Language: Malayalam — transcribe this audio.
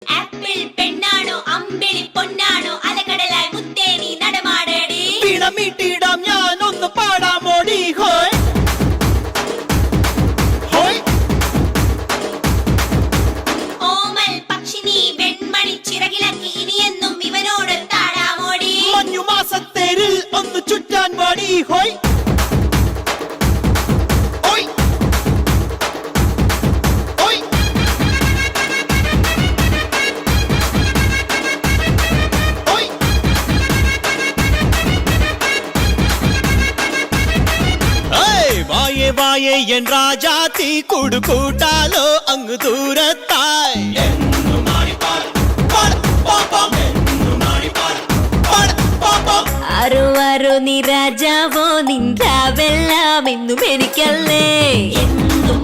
ആപ്പിൾ പെണ്ണാണോ അമ്പിളി പൊന്നാണോ അലകടലായി മുത്തേനി നടമാടടി വീണമീട്ടിടാം ഞാൻ ഒന്ന് പാടാമോടി ഹോയ് ഹോയ് ഓമൽ പക്ഷിനി വെൺമണി ചിറകിളക്കി ഇനിയെന്നും ഇവനോട് താടാമോടി മഞ്ഞുമാസത്തേരിൽ ഒന്ന് ചുറ്റാൻ പാടി ഹോയ് വായേ എൻ രാജാത്തി കൂടു കൂട്ടാലോ അങ്ങ് ദൂരത്തായി ആരോ ആരോ നീ രാജാവോ നിൻറാവെല്ലാം എന്നും എനിക്കല്ലേ എന്നും